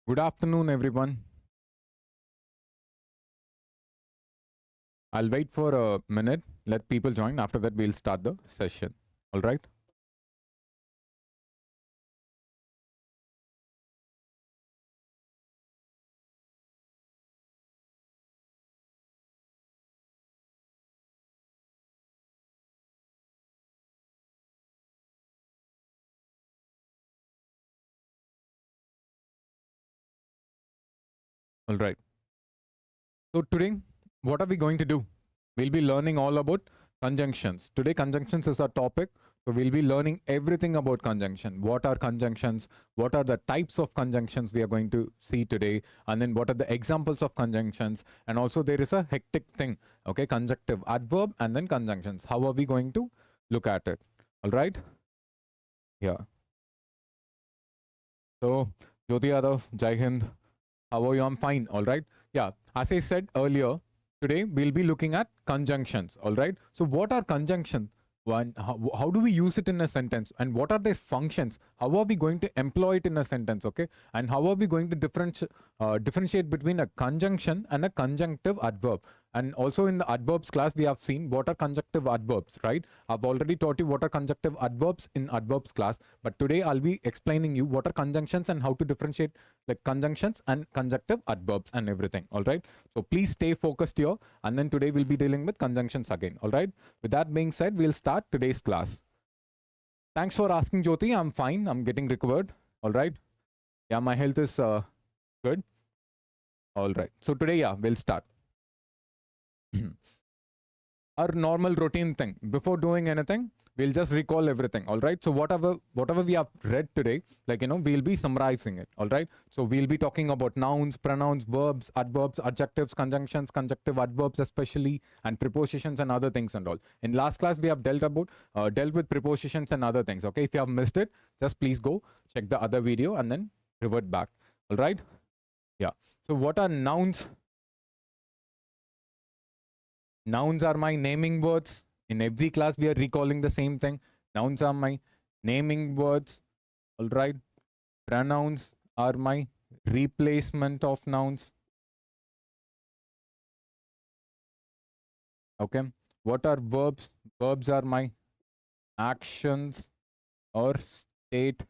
Good afternoon, everyone. I'll wait for a minute, let people join. After that, we'll start the session. All right? All right. So today, what are we going to do? We'll be learning all about conjunctions. Today, conjunctions is our topic. So we'll be learning everything about conjunction. What are conjunctions? What are the types of conjunctions we are going to see today? And then what are the examples of conjunctions? And also there is a hectic thing, okay? Conjunctive adverb and then conjunctions. How are we going to look at it? All right? Yeah. So, Jyoti Yadav, Jai Hind. How are you? I'm fine. All right. Yeah. As I said earlier, today we'll be looking at conjunctions. All right. So, what are conjunctions? One, how do we use it in a sentence, and what are their functions? How are we going to employ it in a sentence? Okay. And how are we going to differentiate between a conjunction and a conjunctive adverb? And also in the adverbs class, we have seen what are conjunctive adverbs, right? I've already taught you what are conjunctive adverbs in adverbs class, but today I'll be explaining you what are conjunctions and how to differentiate like conjunctions and conjunctive adverbs and everything. All right. So please stay focused here. And then today we'll be dealing with conjunctions again. All right. With that being said, we'll start today's class. Thanks for asking, Jyoti. I'm fine. I'm getting recovered. All right. Yeah, my health is good. All right. So today, yeah, we'll start. Our normal routine thing. Before doing anything, we'll just recall everything. All right. So whatever we have read today, like we'll be summarizing it. All right. So we'll be talking about nouns, pronouns, verbs, adverbs, adjectives, conjunctions, conjunctive adverbs especially, and prepositions and other things and all. In last class, we have dealt with prepositions and other things. Okay. If you have missed it, just please go check the other video and then revert back. All right. Yeah. So what are nouns? Nouns are my naming words. In every class, we are recalling the same thing. Nouns are my naming words. All right. Pronouns are my replacement of nouns. Okay. What are verbs? Verbs are my actions or state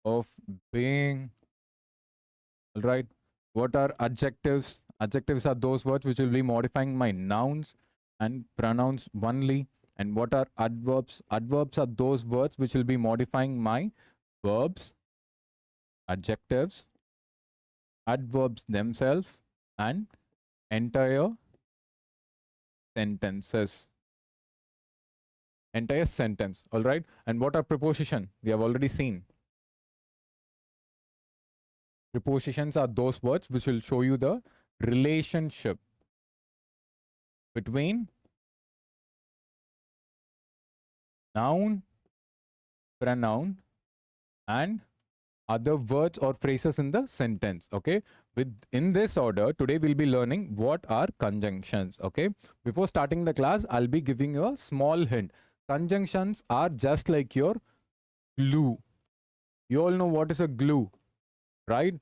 of being. All right. What are adjectives? Adjectives are those words which will be modifying my nouns and pronouns only. And what are adverbs? Adverbs are those words which will be modifying my verbs, adjectives, adverbs themselves, and entire sentences. Entire sentence. All right. And what are preposition? We have already seen. Prepositions are those words which will show you the relationship between noun, pronoun, and other words or phrases in the sentence. Okay. In this order, today we'll be learning what are conjunctions. Okay. Before starting the class, I'll be giving you a small hint. Conjunctions are just like your glue. You all know what is a glue, right?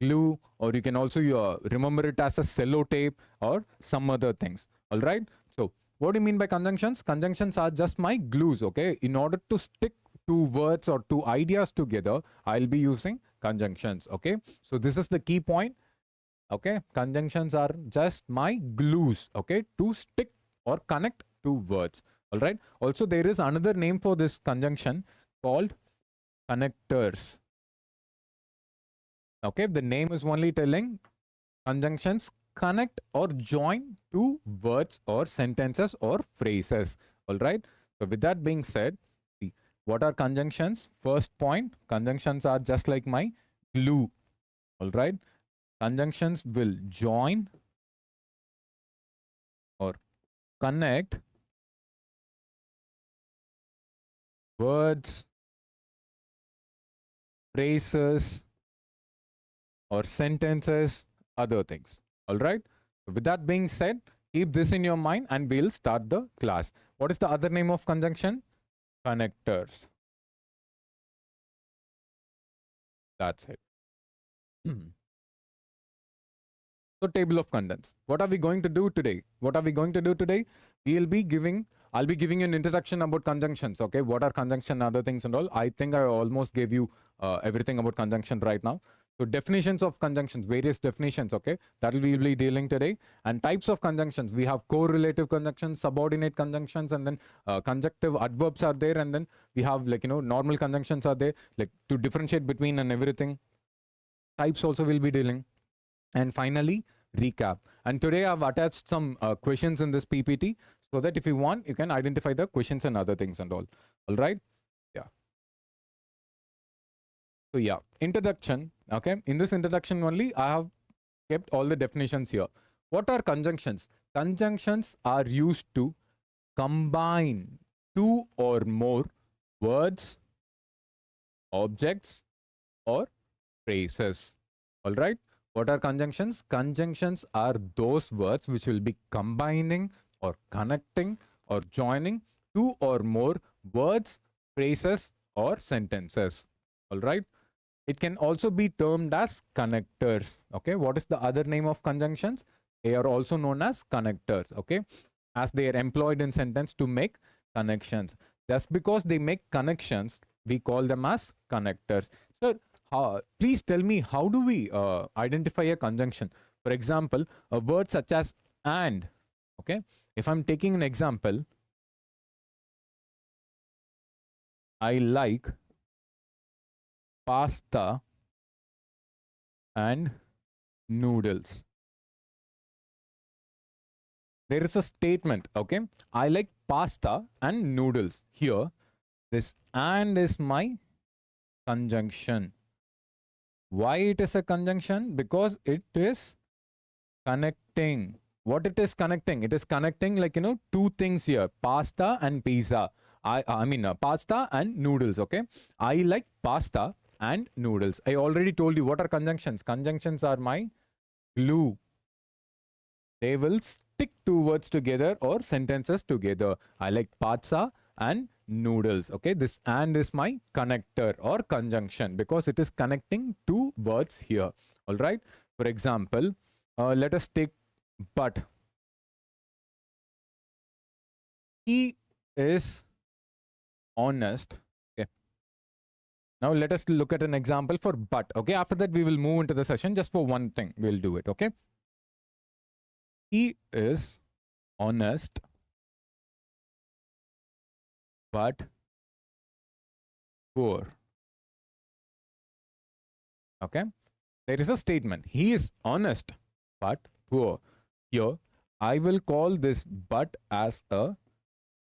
Glue, or you can also remember it as a sellotape or some other things. All right. So what do you mean by conjunctions? Conjunctions are just my glues. Okay. In order to stick two words or two ideas together, I'll be using conjunctions. Okay. So this is the key point. Okay. Conjunctions are just my glues. Okay. To stick or connect two words. All right. Also, there is another name for this conjunction called connectors. Okay, the name is only telling conjunctions connect or join two words or sentences or phrases. All right. So with that being said, what are conjunctions? First point, conjunctions are just like my glue. All right. Conjunctions will join or connect words, phrases, or sentences, other things. All right. With that being said, keep this in your mind and we'll start the class. What is the other name of conjunction? Connectors. That's it. So table of contents. What are we going to do today? What are we going to do today? I'll be giving you an introduction about conjunctions. Okay, what are conjunction, other things and all. I think I almost gave you everything about conjunction right now. So definitions of conjunctions, various definitions. Okay, that we'll be dealing today. And types of conjunctions. We have correlative conjunctions, subordinate conjunctions, and then conjunctive adverbs are there. And then we have normal conjunctions are there, like to differentiate between and everything. Types also will be dealing. And finally, recap. And today I've attached some questions in this PPT so that if you want, you can identify the questions and other things and all. All right. Yeah. So yeah, introduction. Okay. In this introduction only, I have kept all the definitions here. What are conjunctions? Conjunctions are used to combine two or more words, objects, or phrases. All right. What are conjunctions? Conjunctions are those words which will be combining or connecting or joining two or more words, phrases, or sentences. All right. It can also be termed as connectors. Okay. What is the other name of conjunctions? They are also known as connectors. Okay. As they are employed in sentence to make connections. Just because they make connections, we call them as connectors. So please tell me, how do we identify a conjunction? For example, a word such as and. Okay, if I'm taking an example, I like pasta and noodles. There is a statement. Okay, I like pasta and noodles. Here, this and is my conjunction. Why it is a conjunction? Because it is connecting. What it is connecting? It is connecting two things here, pasta and pizza. I mean pasta and noodles. Okay, I like pasta and noodles. I already told you what are conjunctions. Conjunctions are my glue. They will stick two words together or sentences together. I like pasta and noodles. Okay, this and is my connector or conjunction because it is connecting two words here. All right. For example, let us take but. He is honest. Okay. Now let us look at an example for but. Okay. After that, we will move into the session. Just for one thing, we'll do it. Okay. He is honest, but poor. Okay. There is a statement. He is honest, but poor. Here, I will call this but as a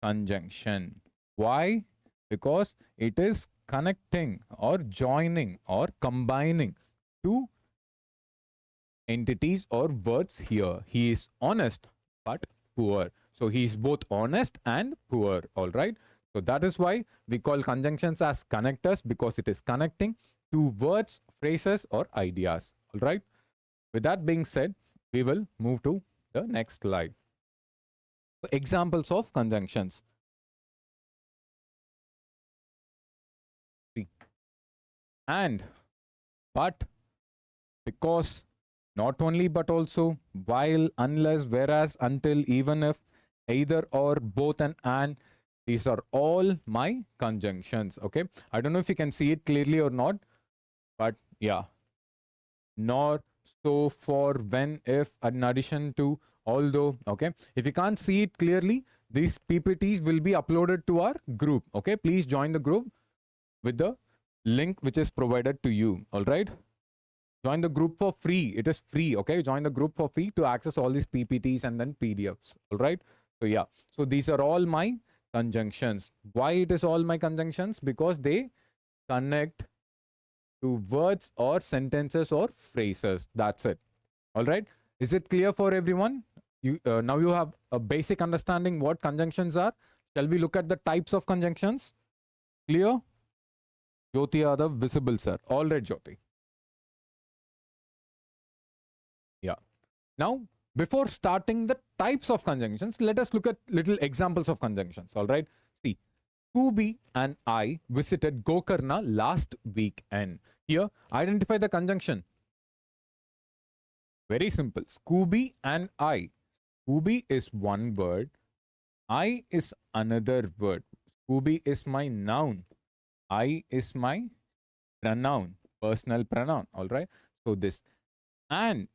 conjunction. Why? Because it is connecting or joining or combining two entities or words here. He is honest, but poor. So he is both honest and poor. All right. So that is why we call conjunctions as connectors, because it is connecting two words, phrases, or ideas. All right. With that being said, we will move to the next slide. So examples of conjunctions. And, but, because, not only but also, while, unless, whereas, until, even if, either or, both and. These are all my conjunctions. Okay. I don't know if you can see it clearly or not, but yeah. Nor, so, for, when, if, in addition to, although. Okay. If you can't see it clearly, these PPTs will be uploaded to our group. Okay. Please join the group with the link which is provided to you. All right. Join the group for free. It is free. Okay. Join the group for free to access all these PPTs and then PDFs. All right. So yeah. So these are all my conjunctions. Why it is all my conjunctions? Because they connect to words or sentences or phrases. That's it. All right. Is it clear for everyone? You now you have a basic understanding what conjunctions are. Shall we look at the types of conjunctions? Clear? Jyoti are the visible, sir. All right, Jyoti. Yeah. Now, before starting the types of conjunctions, let us look at little examples of conjunctions. All right. See, Kubi and I visited Gokarna last weekend. Here, identify the conjunction. Very simple. Scooby and I. Scooby is one word. I is another word. Scooby is my noun. I is my pronoun, personal pronoun. All right. So this and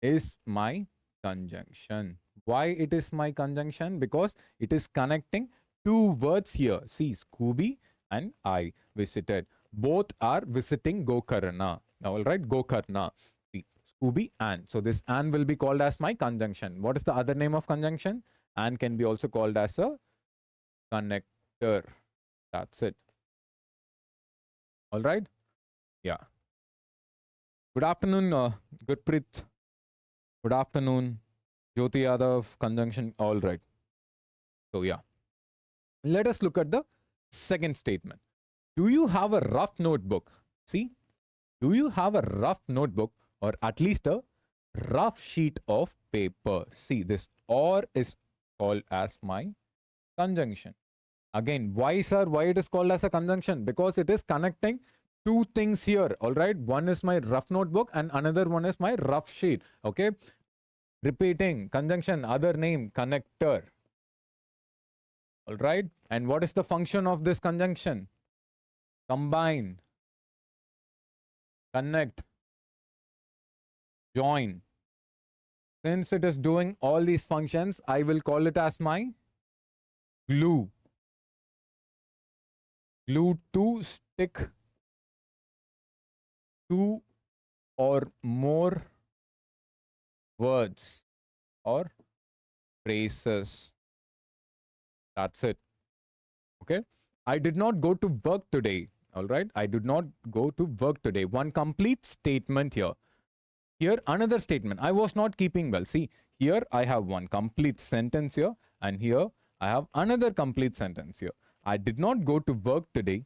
is my conjunction. Why it is my conjunction? Because it is connecting two words here. See, Scooby and I visited. Both are visiting Gokarna. All right, Gokarna. See, Scooby and. So this and will be called as my conjunction. What is the other name of conjunction? And can be also called as a connector. That's it. All right. Yeah. Good afternoon, Gurpreet. Good afternoon, Jyoti Yadav, conjunction. All right. So, yeah. Let us look at the second statement. Do you have a rough notebook? See, do you have a rough notebook or at least a rough sheet of paper? See, this or is called as my conjunction. Again, why, sir? Why it is called as a conjunction? Because it is connecting two things here. All right. One is my rough notebook and another one is my rough sheet. Okay. Repeating conjunction, other name, connector. All right. And what is the function of this conjunction? Combine, connect, join. Since it is doing all these functions, I will call it as my glue. Glue to stick two or more words or phrases. That's it. Okay. I did not go to work today. All right. I did not go to work today. One complete statement here. Here, another statement. I was not keeping well. See, here I have one complete sentence here, and here I have another complete sentence here. I did not go to work today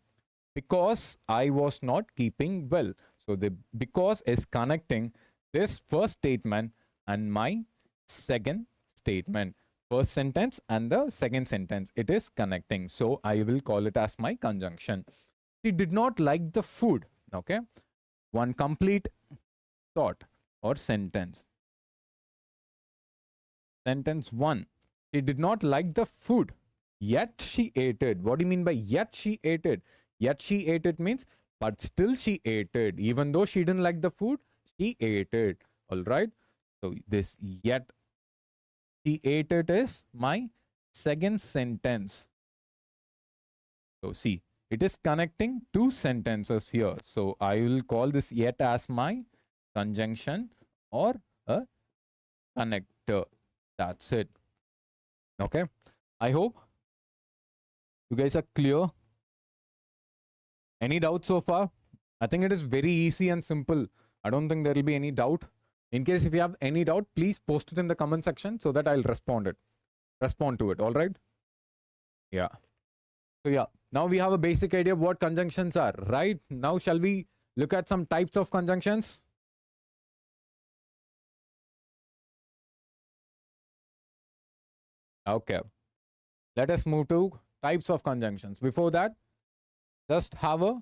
because I was not keeping well. So the because is connecting this first statement and my second statement. First sentence and the second sentence. It is connecting. So I will call it as my conjunction. She did not like the food. Okay. One complete thought or sentence. Sentence 1. She did not like the food, yet she ate it. What do you mean by yet she ate it? Yet she ate it means, but still she ate it. Even though she didn't like the food, she ate it. All right. So this yet she ate it is my second sentence. So see, it is connecting two sentences here. So I will call this yet as my conjunction or a connector. That's it. Okay. I hope you guys are clear. Any doubts so far? I think it is very easy and simple. I don't think there will be any doubt. In case if you have any doubt, please post it in the comment section so that I'll respond to it. All right. Yeah. So yeah, now we have a basic idea of what conjunctions are, right? Now shall we look at some types of conjunctions? Okay. Let us move to types of conjunctions. Before that, just have a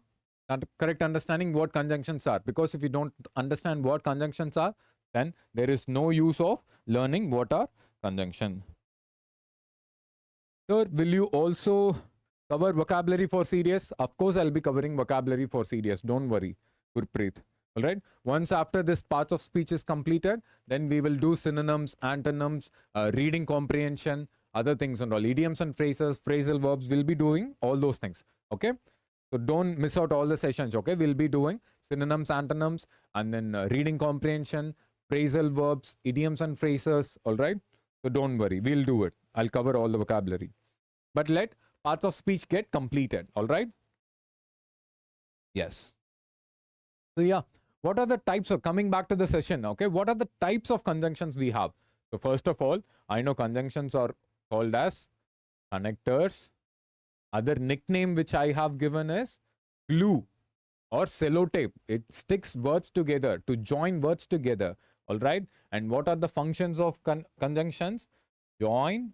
correct understanding what conjunctions are. Because if you don't understand what conjunctions are, then there is no use of learning what are conjunctions. Sir, will you also cover vocabulary for CDS? Of course, I'll be covering vocabulary for CDS. Don't worry, Gurpreet. All right. Once after this part of speech is completed, then we will do synonyms, antonyms, reading comprehension, other things and all. Idioms and phrases, phrasal verbs. We'll be doing all those things. Okay. So don't miss out all the sessions. Okay. We'll be doing synonyms, antonyms, and then reading comprehension, phrasal verbs, idioms and phrases. All right. So don't worry. We'll do it. I'll cover all the vocabulary. But let parts of speech get completed. All right. Yes. So yeah, what are the types of, coming back to the session, okay, what are the types of conjunctions we have? So first of all, I know conjunctions are called as connectors. Other nickname which I have given is glue or sellotape. It sticks words together, to join words together. All right. And what are the functions of conjunctions? Join,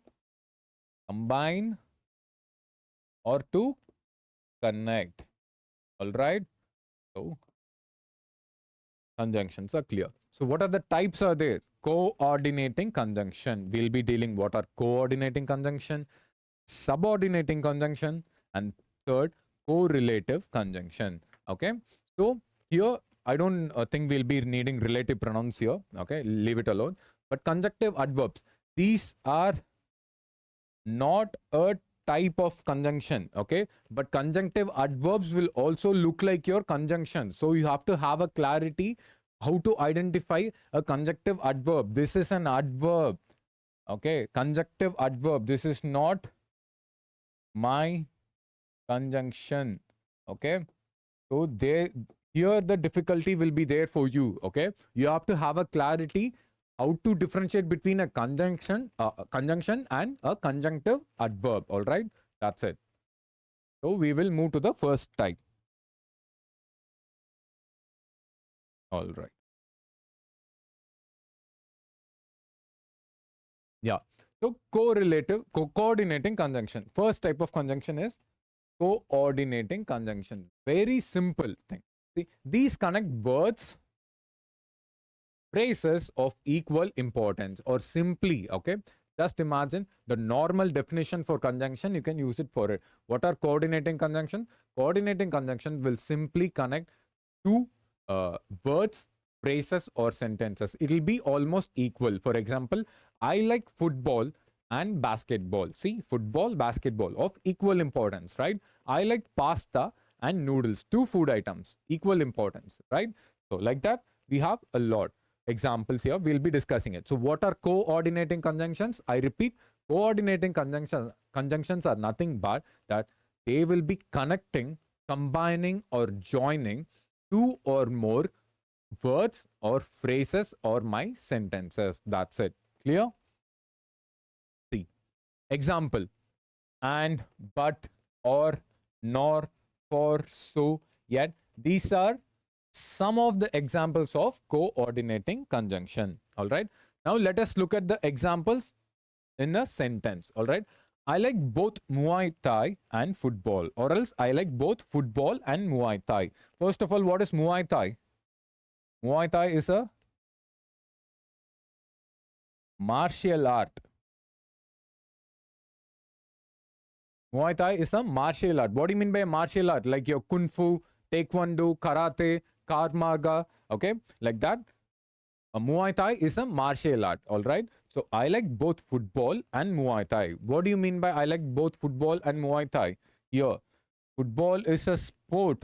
combine, or to connect. All right. So conjunctions are clear. So what are the types are there? Coordinating conjunction. We'll be dealing what are coordinating conjunction, subordinating conjunction, and third, correlative conjunction. Okay. So here, I don't think we'll be needing relative pronouns here. Okay. Leave it alone. But conjunctive adverbs, these are not a type of conjunction, okay, but conjunctive adverbs will also look like your conjunction. So you have to have a clarity how to identify a conjunctive adverb. This is an adverb, okay, conjunctive adverb. This is not my conjunction, okay. So here the difficulty will be there for you, okay. You have to have a clarity how to differentiate between a conjunction and a conjunctive adverb. All right, that's it. So we will move to the first type. All right. Yeah. So coordinating conjunction. First type of conjunction is coordinating conjunction. Very simple thing. See, these connect words, phrases of equal importance, or simply, okay, just imagine the normal definition for conjunction, you can use it for it. What are coordinating conjunction? Coordinating conjunction will simply connect two words, phrases, or sentences. It will be almost equal. For example, I like football and basketball. See, football, basketball of equal importance, right? I like pasta and noodles, two food items, equal importance, right? So like that, we have a lot examples here. We'll be discussing it. So what are coordinating conjunctions? I repeat, coordinating conjunctions are nothing but that they will be connecting, combining, or joining two or more words or phrases or my sentences. That's it. Clear? See, example, and, but, or, nor, for, so, yet. These are some of the examples of coordinating conjunction. All right. Now let us look at the examples in a sentence. All right. I like both Muay Thai and football, or else I like both football and Muay Thai. First of all, what is Muay Thai? Muay Thai is a martial art. Muay Thai is a martial art. What do you mean by martial art? Like your Kung Fu, Taekwondo, Karate, Krav Maga, okay, like that. A Muay Thai is a martial art, all right? So I like both football and Muay Thai. What do you mean by I like both football and Muay Thai? Here, football is a sport.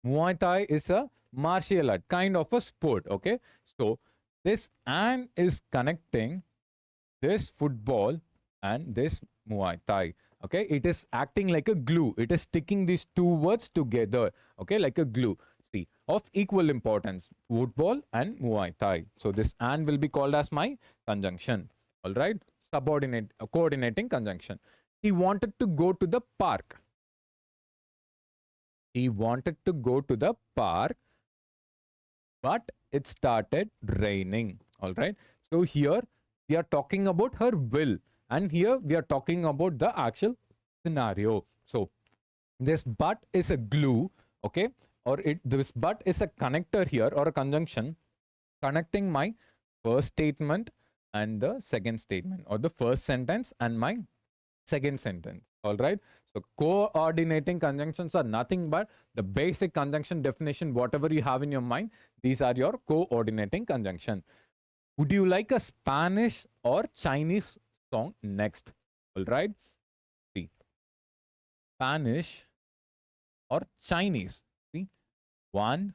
Muay Thai is a martial art, kind of a sport, okay? So this and is connecting this football and this Muay Thai. Okay, it is acting like a glue. It is sticking these two words together. Okay, like a glue. See, of equal importance, football and Muay Thai. So this and will be called as my conjunction. All right, coordinating conjunction. He wanted to go to the park. He wanted to go to the park, but it started raining. All right. So here we are talking about her will. And here we are talking about the actual scenario. So this but is a glue, okay, or this but is a connector here, or a conjunction connecting my first statement and the second statement, or the first sentence and my second sentence. All right. So coordinating conjunctions are nothing but the basic conjunction definition, whatever you have in your mind. These are your coordinating conjunction. Would you like a Spanish or Chinese song next? All right. See, Spanish or Chinese. See, 1,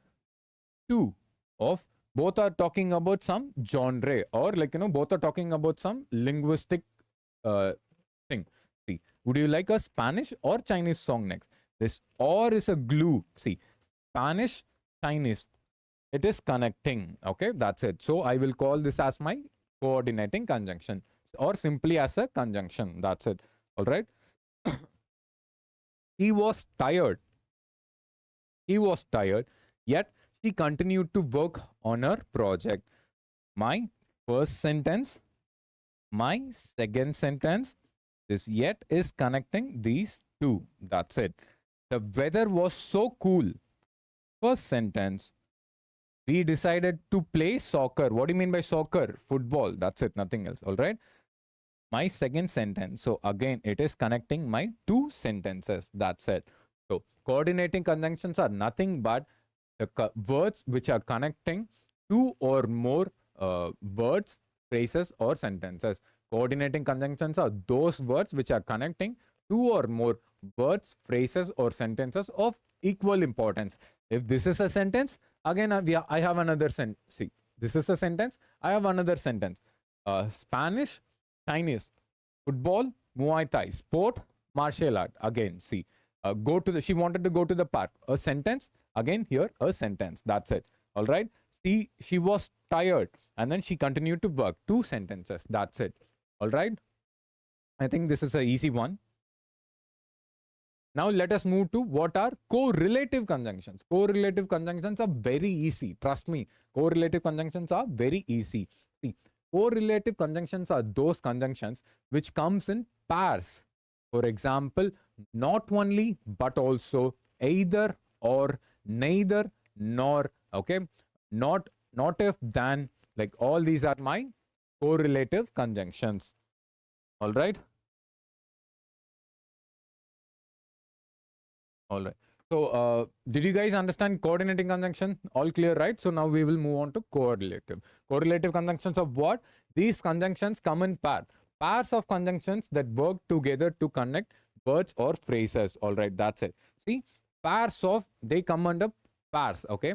2 of both are talking about some genre, or like, both are talking about some linguistic thing. See, would you like a Spanish or Chinese song next? This or is a glue. See, Spanish, Chinese. It is connecting. Okay, that's it. So I will call this as my coordinating conjunction, or simply as a conjunction. That's it. All right. He was tired. He was tired, yet she continued to work on her project. My first sentence, my second sentence, this yet is connecting these two. That's it. The weather was so cool. First sentence. We decided to play soccer. What do you mean by soccer? Football. That's it, nothing else. All right. My second sentence. So again, it is connecting my two sentences. That's it. So coordinating conjunctions are nothing but the words which are connecting two or more words, phrases, or sentences. Coordinating conjunctions are those words which are connecting two or more words, phrases, or sentences of equal importance. If this is a sentence, again, I have another sentence. See, this is a sentence, I have another sentence. Spanish, Chinese, football, Muay Thai, sport, martial art. Again, see, she wanted to go to the park. A sentence, again here, a sentence. That's it. All right. See, she was tired and then she continued to work. Two sentences. That's it. All right. I think this is an easy one. Now let us move to what are correlative conjunctions. Correlative conjunctions are very easy. Trust me, correlative conjunctions are very easy. See, correlative conjunctions are those conjunctions which comes in pairs. For example, not only but also, either or, neither nor, okay, not if, than, like all these are my correlative conjunctions. All right. All right. So, did you guys understand coordinating conjunction? All clear, right? So now we will move on to correlative. Correlative conjunctions of what? These conjunctions come in pair. Pairs of conjunctions that work together to connect words or phrases. All right, that's it. See, pairs of, they come under pairs, okay?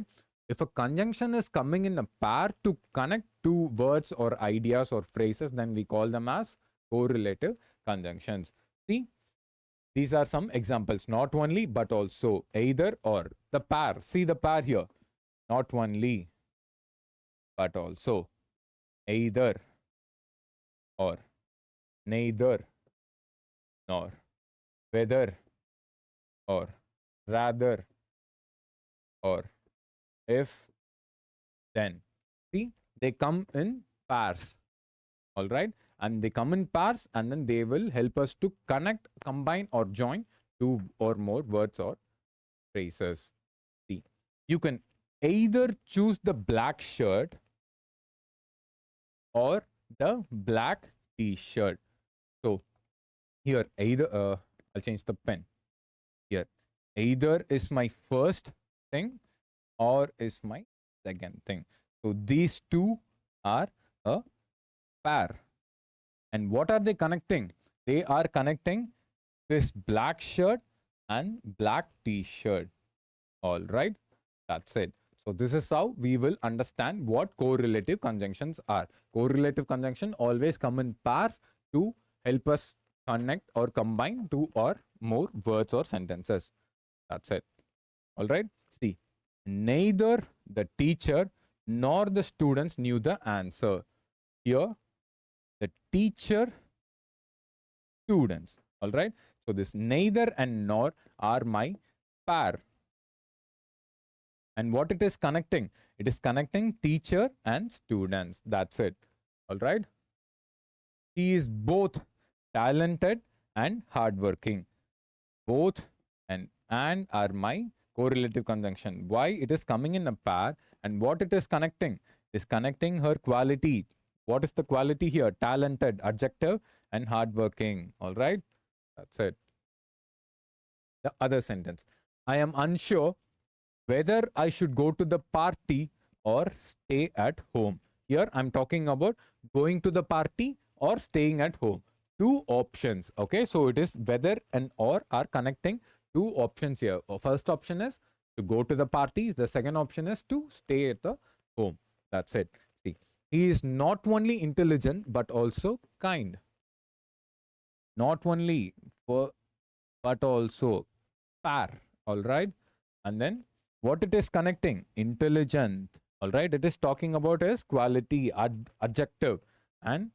If a conjunction is coming in a pair to connect two words or ideas or phrases, then we call them as correlative conjunctions. See, these are some examples. Not only, but also, either or. The pair, see the pair here. Not only, but also, either or, neither nor, whether or, rather or, if, then. See, they come in pairs. All right. And they come in pairs and then they will help us to connect, combine, or join two or more words or phrases. See, you can either choose the black shirt or the black t-shirt. So here, either, I'll change the pen. Here, either is my first thing or is my second thing. So these two are a pair. And what are they connecting? They are connecting this black shirt and black t-shirt. All right, that's it. So this is how we will understand what correlative conjunctions are. Correlative conjunction always come in pairs to help us connect or combine two or more words or sentences. That's it. All right. See, neither the teacher nor the students knew the answer. Here, the teacher, students. All right. So this neither and nor are my pair. And what it is connecting? It is connecting teacher and students. That's it. All right. He is both talented and hardworking. Both and are my correlative conjunction. Why? It is coming in a pair. And what it is connecting? It is connecting her quality. What is the quality here? Talented, adjective, and hardworking. All right. That's it. The other sentence. I am unsure whether I should go to the party or stay at home. Here I'm talking about going to the party or staying at home. Two options. Okay. So it is whether and or are connecting two options here. First option is to go to the party. The second option is to stay at the home. That's it. See, he is not only intelligent but also kind. Not only but also pair. All right. And then what it is connecting? Intelligent. All right. It is talking about is quality, adjective, and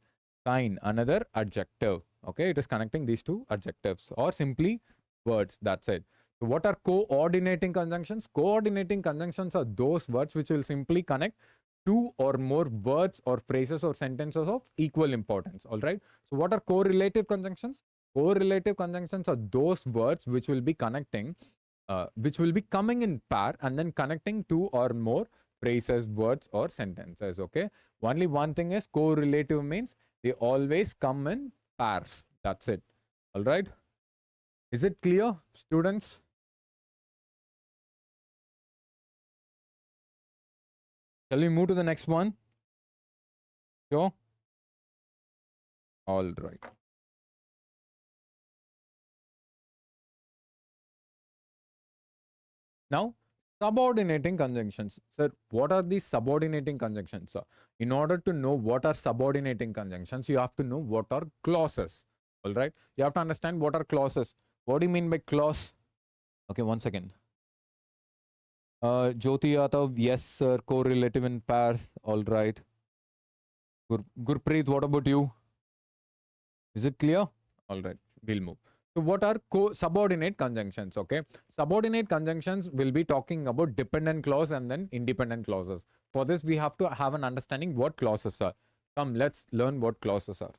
kind, another adjective. Okay. It is connecting these two adjectives or simply words. That's it. So what are coordinating conjunctions? Coordinating conjunctions are those words which will simply connect two or more words or phrases or sentences of equal importance. All right. So what are correlative conjunctions? Correlative conjunctions are those words which will be connecting, which will be coming in pair and then connecting two or more phrases, words, or sentences. Okay. Only one thing is correlative means they always come in pairs. That's it. All right. Is it clear, students? Shall we move to the next one? Sure. All right. Now, subordinating conjunctions. Sir, what are these subordinating conjunctions? Sir? In order to know what are subordinating conjunctions, you have to know what are clauses. All right. You have to understand what are clauses. What do you mean by clause? Okay, one second. Jyoti Yadav, yes, sir. Correlative in pairs. All right. Gurpreet, what about you? Is it clear? All right. We'll move. So what are subordinate conjunctions? Okay. Subordinate conjunctions will be talking about dependent clause and then independent clauses. For this, we have to have an understanding what clauses are. Come, let's learn what clauses are.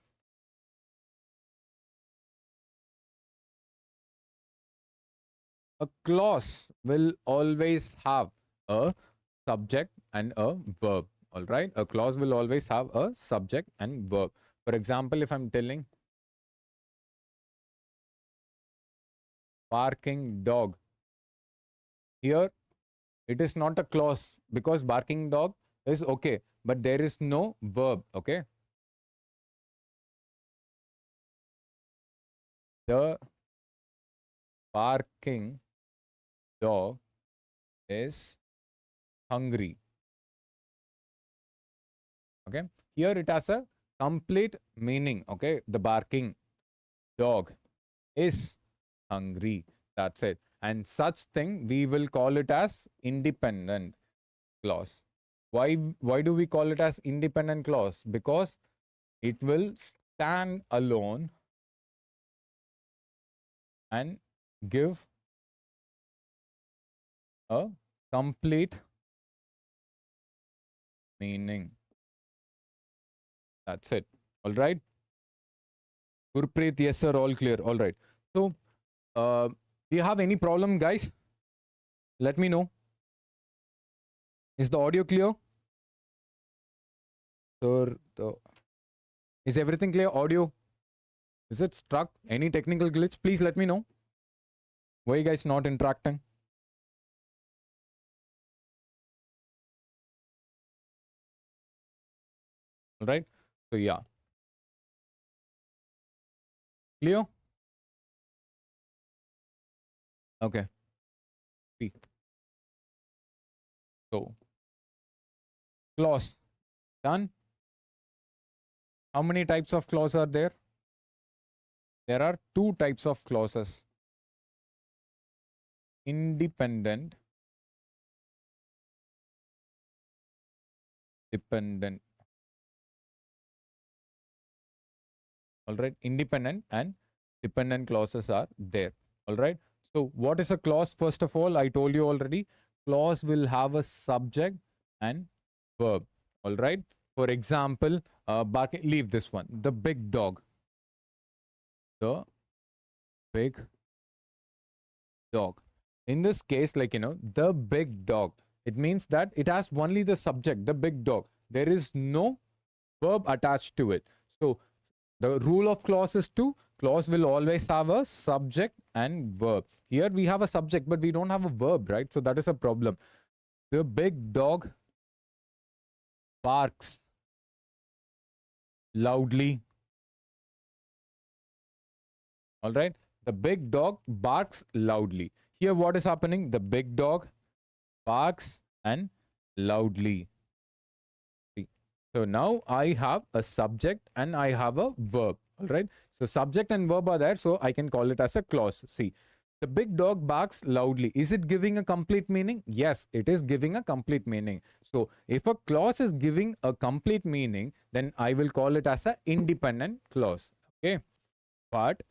A clause will always have a subject and a verb. All right. A clause will always have a subject and verb. For example, if I'm telling barking dog, here it is not a clause because barking dog is okay, but there is no verb. Okay. The barking dog is hungry. Okay. Here it has a complete meaning. Okay. The barking dog is hungry. That's it. And such thing we will call it as independent clause. Why do we call it as independent clause? Because it will stand alone and give a complete meaning. That's it. All right. Gurpreet, yes, sir. All clear. All right. So, do you have any problem, guys? Let me know. Is the audio clear? Sir, is everything clear? Audio? Is it stuck? Any technical glitch? Please let me know. Why are you guys not interacting? All right. So, yeah. Clear? Okay. See. So, clause. Done. How many types of clause are there? There are two types of clauses. Independent, dependent. All right. Independent and dependent clauses are there. All right. So what is a clause? First of all, I told you already, clause will have a subject and verb. All right. For example, leave this one. The big dog. The big dog. In this case, like, the big dog. It means that it has only the subject, the big dog. There is no verb attached to it. So the rule of clause is clause will always have a subject and verb. Here we have a subject, but we don't have a verb, right? So that is a problem. The big dog barks loudly. All right. The big dog barks loudly. Here what is happening? The big dog barks and loudly. So now I have a subject and I have a verb. All right. So subject and verb are there. So I can call it as a clause. See, the big dog barks loudly. Is it giving a complete meaning? Yes, it is giving a complete meaning. So if a clause is giving a complete meaning, then I will call it as an independent clause. Okay. But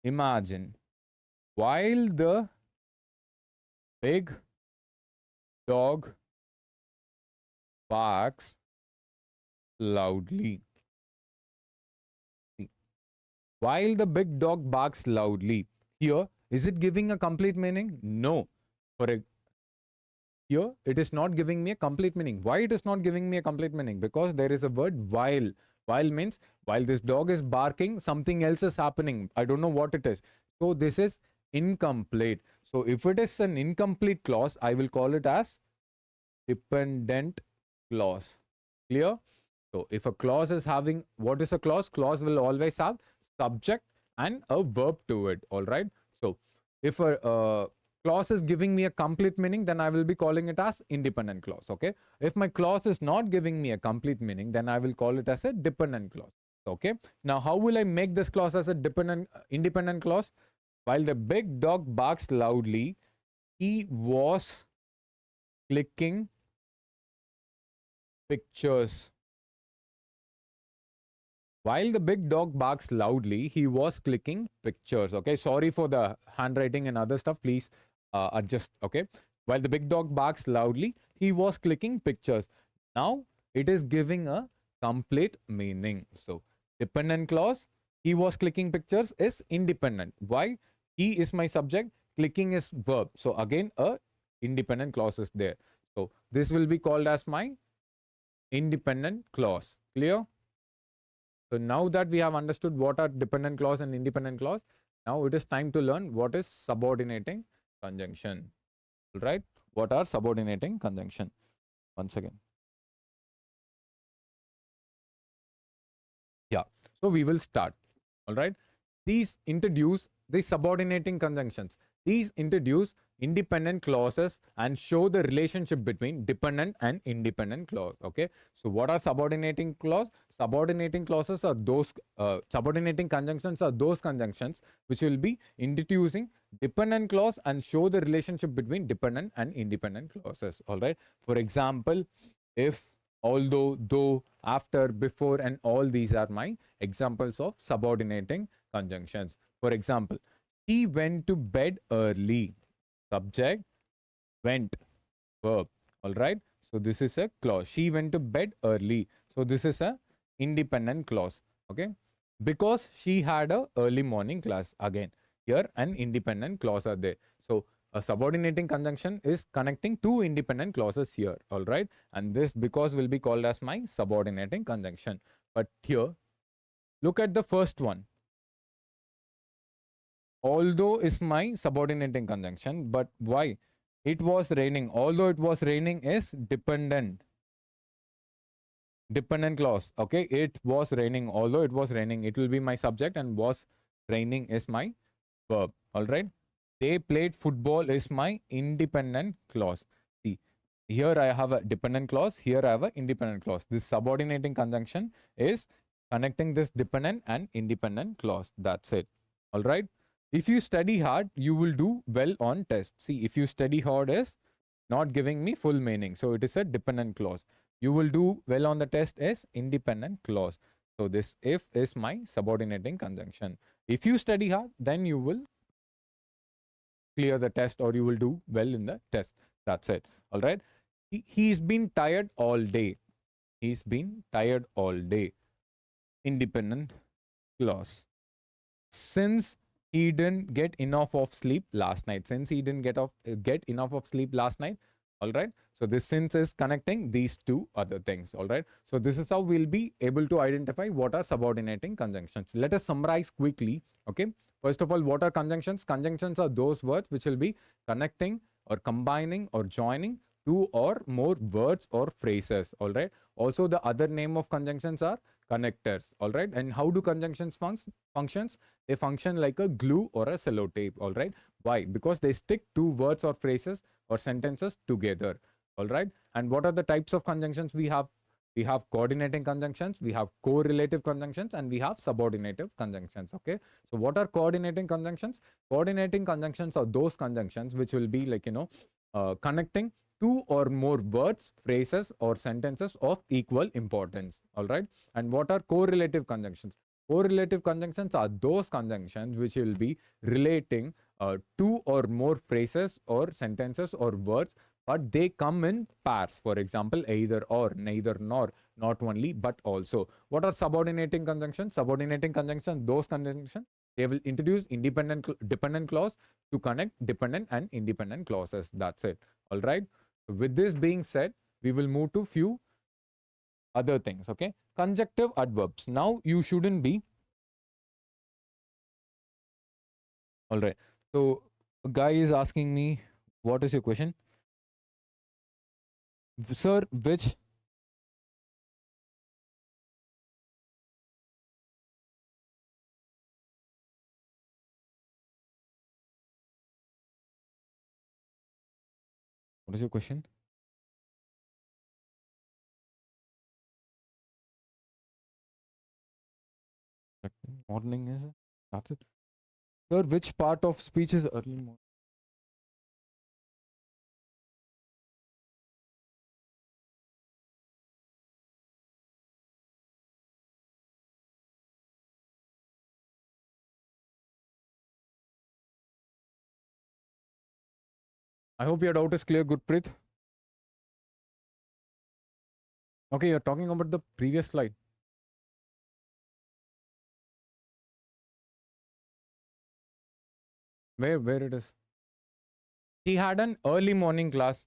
imagine while the big dog barks loudly. See, while the big dog barks loudly, here, is it giving a complete meaning? No. here it is not giving me a complete meaning. Why it is not giving me a complete meaning? Because there is a word while. While means while this dog is barking, something else is happening. I don't know what it is. So this is incomplete. So if it is an incomplete clause, I will call it as dependent clause. Clear? So if a clause is having, what is a clause? Clause will always have subject and a verb to it. All right. So if a clause is giving me a complete meaning, then I will be calling it as independent clause. Okay. If my clause is not giving me a complete meaning, then I will call it as a dependent clause. Okay. Now, how will I make this clause as a independent clause? While the big dog barks loudly, he was clicking pictures. While the big dog barks loudly, he was clicking pictures. Okay, sorry for the handwriting and other stuff. Please adjust. Okay, while the big dog barks loudly, he was clicking pictures. Now it is giving a complete meaning. So dependent clause, he was clicking pictures, is independent. Why? He is my subject, clicking is verb. So again, a independent clause is there. So this will be called as my independent clause. Clear? So now that we have understood what are dependent clause and independent clause, now it is time to learn what is subordinating conjunction. All right. What are subordinating conjunction? Once again. Yeah. So we will start. All right. These subordinating conjunctions. These introduce independent clauses and show the relationship between dependent and independent clause. Okay. So what are subordinating clause? Subordinating clauses are those, subordinating conjunctions are those conjunctions which will be introducing dependent clause and show the relationship between dependent and independent clauses. All right. For example, if, although, though, after, before, and all these are my examples of subordinating conjunctions. For example, he went to bed early. Subject, went, verb. All right. So this is a clause. She went to bed early. So this is a independent clause. Okay. Because she had a early morning class. Again, here an independent clause are there. So a subordinating conjunction is connecting two independent clauses here. All right. And this because will be called as my subordinating conjunction. But here, look at the first one. Although is my subordinating conjunction, but why? It was raining. Although it was raining is dependent clause. Okay, it was raining. Although it was raining, it will be my subject, and was raining is my verb. All right. They played football is my independent clause. See, here I have a dependent clause. Here I have an independent clause. This subordinating conjunction is connecting this dependent and independent clause. That's it. All right. If you study hard, you will do well on test. See, if you study hard is not giving me full meaning. So it is a dependent clause. You will do well on the test is independent clause. So this if is my subordinating conjunction. If you study hard, then you will clear the test or you will do well in the test. That's it. All right. He's been tired all day. He's been tired all day. Independent clause. Since he didn't get enough of sleep last night. Since he didn't get enough of sleep last night. All right. So this since is connecting these two other things. All right. So this is how we'll be able to identify what are subordinating conjunctions. Let us summarize quickly. Okay. First of all, what are conjunctions? Conjunctions are those words which will be connecting or combining or joining two or more words or phrases. All right. Also, the other name of conjunctions are connectors. All right. And how do conjunctions functions? They function like a glue or a sellotape. All right. Why? Because they stick two words or phrases or sentences together. All right. And what are the types of conjunctions we have? We have coordinating conjunctions, we have correlative conjunctions, and we have subordinative conjunctions. Okay. So what are coordinating conjunctions? Coordinating conjunctions are those conjunctions which will be like, connecting two or more words, phrases, or sentences of equal importance. All right. And what are correlative conjunctions? Correlative conjunctions are those conjunctions which will be relating two or more phrases or sentences or words, but they come in pairs. For example, either or, neither nor, not only, but also. What are subordinating conjunctions? Subordinating conjunctions, those conjunctions, they will introduce dependent clause to connect dependent and independent clauses. That's it. All right. With this being said, we will move to few other things. Okay, conjunctive adverbs. Now you shouldn't be all right. So a guy is asking me, what is your question, sir? Which what is your question? Morning is it? That's it. Sir, which part of speech is early morning? I hope your doubt is clear, Gurpreet. Okay, you're talking about the previous slide. Where it is? He had an early morning class.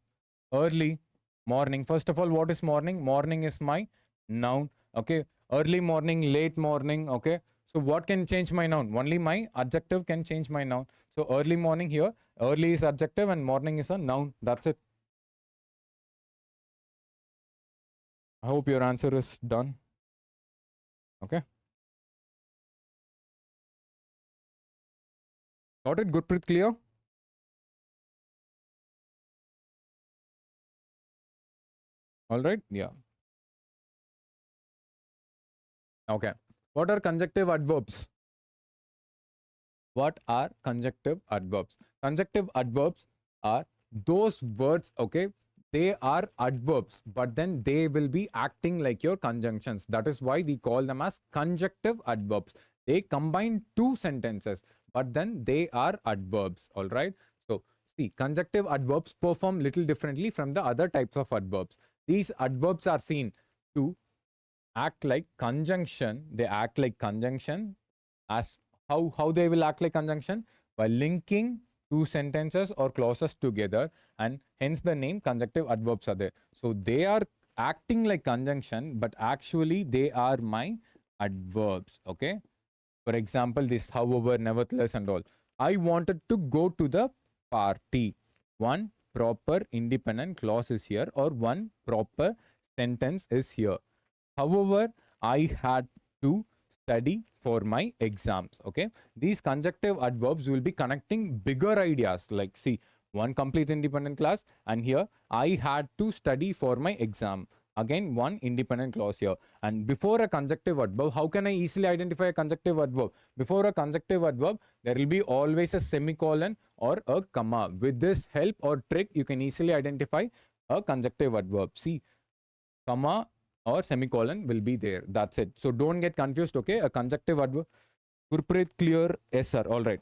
Early morning. First of all, what is morning? Morning is my noun. Okay. Early morning, late morning. Okay. So what can change my noun? Only my adjective can change my noun. So early morning here. Early is adjective and morning is a noun. That's it. I hope your answer is done. Okay. Got it? Gurpreet, clear? All right. Yeah. Okay. What are conjunctive adverbs? What are conjunctive adverbs? Conjunctive adverbs are those words, okay? They are adverbs, but then they will be acting like your conjunctions. That is why we call them as conjunctive adverbs. They combine two sentences, but then they are adverbs, all right? So, see, conjunctive adverbs perform little differently from the other types of adverbs. These adverbs are seen to act like conjunction. They act like conjunction. As how they will act like conjunction? By linking two sentences or clauses together, and hence the name conjunctive adverbs are there. So they are acting like conjunction, but actually they are my adverbs. Okay. For example, this however, nevertheless, and all. I wanted to go to the party. One proper independent clause is here, or one proper sentence is here. However, I had to study for my exams. Okay. These conjunctive adverbs will be connecting bigger ideas. Like, see, one complete independent class, and here I had to study for my exam. Again, one independent clause here. And before a conjunctive adverb, how can I easily identify a conjunctive adverb? Before a conjunctive adverb, there will be always a semicolon or a comma. With this help or trick, you can easily identify a conjunctive adverb. See, comma or semicolon will be there. That's it. So don't get confused. Okay, a conjunctive adverb. Gurpreet, clear? Yes, sir. All right.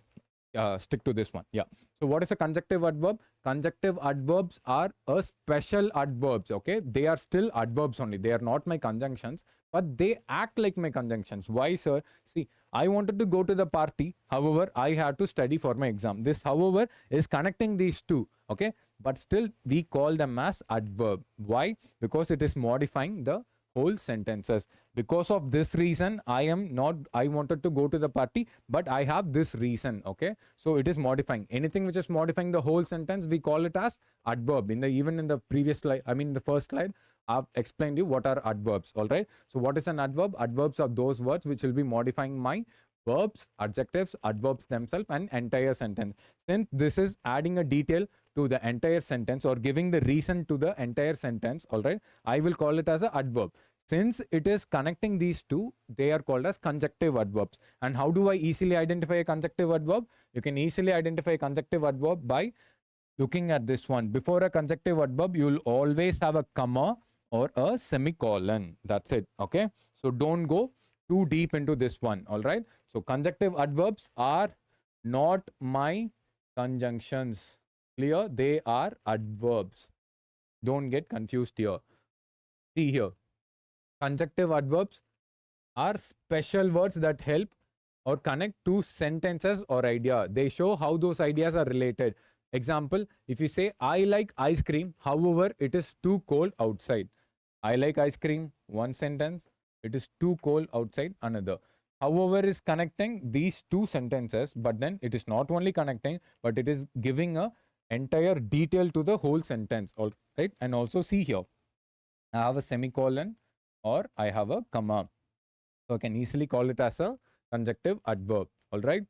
Stick to this one. Yeah. So what is a conjunctive adverb? Conjunctive adverbs are a special adverbs. Okay, they are still adverbs only. They are not my conjunctions, but they act like my conjunctions. Why, sir? See, I wanted to go to the party. However, I had to study for my exam. This, however, is connecting these two. Okay, but still we call them as adverb. Why? Because it is modifying the whole sentences. Because of this reason, I wanted to go to the party, but I have this reason. Okay, so it is modifying. Anything which is modifying the whole sentence, we call it as adverb. Even in the previous slide, I mean the first slide, I've explained you what are adverbs. All right, so what is an adverb? Adverbs are those words which will be modifying my verbs, adjectives, adverbs themselves, and entire sentence. Since this is adding a detail to the entire sentence or giving the reason to the entire sentence, all right, I will call it as an adverb. Since it is connecting these two, they are called as conjunctive adverbs. And how do I easily identify a conjunctive adverb? You can easily identify a conjunctive adverb by looking at this one. Before a conjunctive adverb, you will always have a comma or a semicolon. That's it. Okay, so don't go too deep into this one. All right, so conjunctive adverbs are not my conjunctions. Clear? They are adverbs. Don't get confused here. See here, conjunctive adverbs are special words that help or connect two sentences or idea. They show how those ideas are related. Example, if you say, I like ice cream, however, it is too cold outside. I like ice cream, one sentence. It is too cold outside, another. However, is connecting these two sentences, but then it is not only connecting, but it is giving a entire detail to the whole sentence. All right. And also see here, I have a semicolon or I have a comma. So I can easily call it as a conjunctive adverb. All right.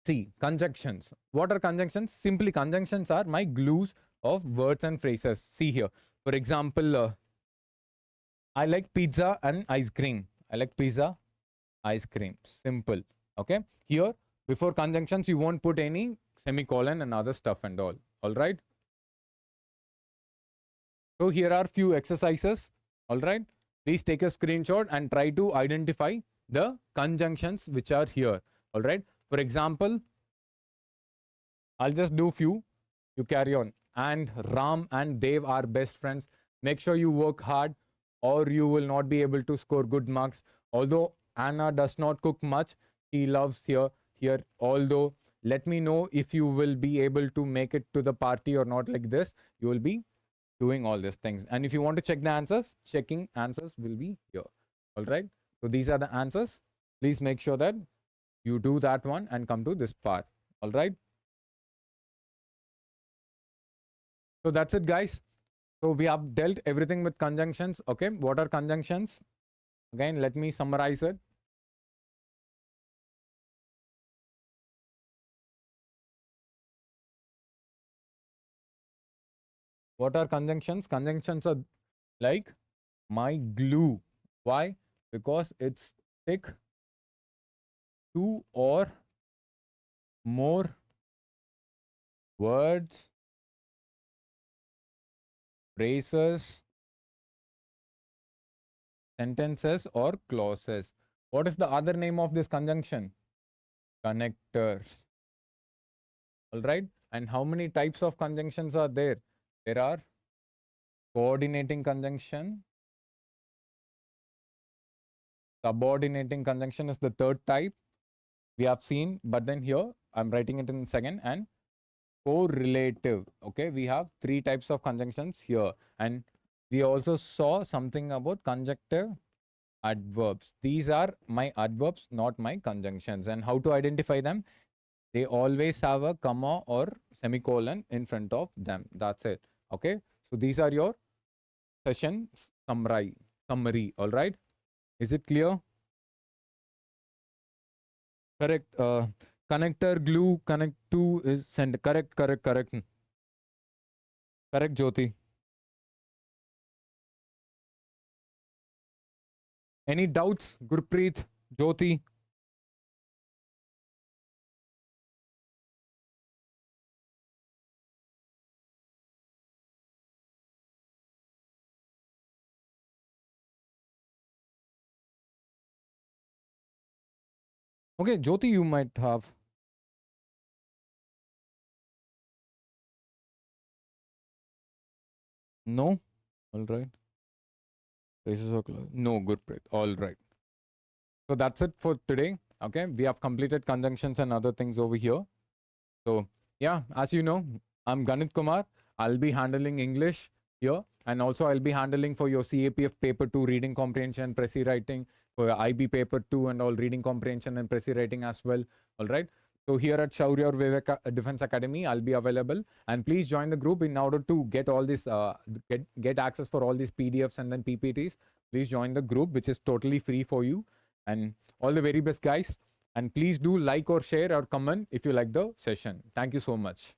See, conjunctions. What are conjunctions? Simply, conjunctions are my glues of words and phrases. See here. For example, I like pizza and ice cream. I like pizza, ice cream. Simple. Okay. Here, before conjunctions, you won't put any semicolon and other stuff and all. All right. So here are few exercises. All right. Please take a screenshot and try to identify the conjunctions which are here. All right. For example, I'll just do few. You carry on. And Ram and Dev are best friends. Make sure you work hard or you will not be able to score good marks. Although Anna does not cook much, he loves here. Although, let me know if you will be able to make it to the party or not. Like this, you will be doing all these things. And if you want to check the answers, checking answers will be here. All right. So these are the answers. Please make sure that you do that one and come to this part. All right. So that's it, guys. So we have dealt everything with conjunctions. Okay. What are conjunctions? Again, let me summarize it. What are conjunctions? Conjunctions are like my glue. Why? Because it's stick two or more words, phrases, sentences, or clauses. What is the other name of this conjunction? Connectors. All right. And how many types of conjunctions are there? There are coordinating conjunction. Subordinating conjunction is the third type we have seen, but then here I'm writing it in second. And correlative. Okay, we have three types of conjunctions here, and we also saw something about conjunctive adverbs. These are my adverbs, not my conjunctions. And how to identify them? They always have a comma or semicolon in front of them. That's it. Okay, so these are your session summary. All right, is it clear? Correct. Connector, glue, connect to is send. Correct. Correct, Jyoti. Any doubts, Gurpreet, Jyoti? Okay, Jyoti, you might have. No? All right. Races are closed. No, Gurpreet. All right. So that's it for today. Okay, we have completed conjunctions and other things over here. So yeah, as you know, I'm Ganeeth Kumar. I'll be handling English here, and also I'll be handling for your CAPF paper 2 reading comprehension, Pressy writing, for your IB paper 2 and all reading comprehension and Pressy writing as well. All right. So here at Shaurya or Vivek Defense Academy, I'll be available, and please join the group in order to get all this, get access for all these PDFs and then PPTs. Please join the group, which is totally free for you. And all the very best, guys. And please do like or share or comment if you like the session. Thank you so much.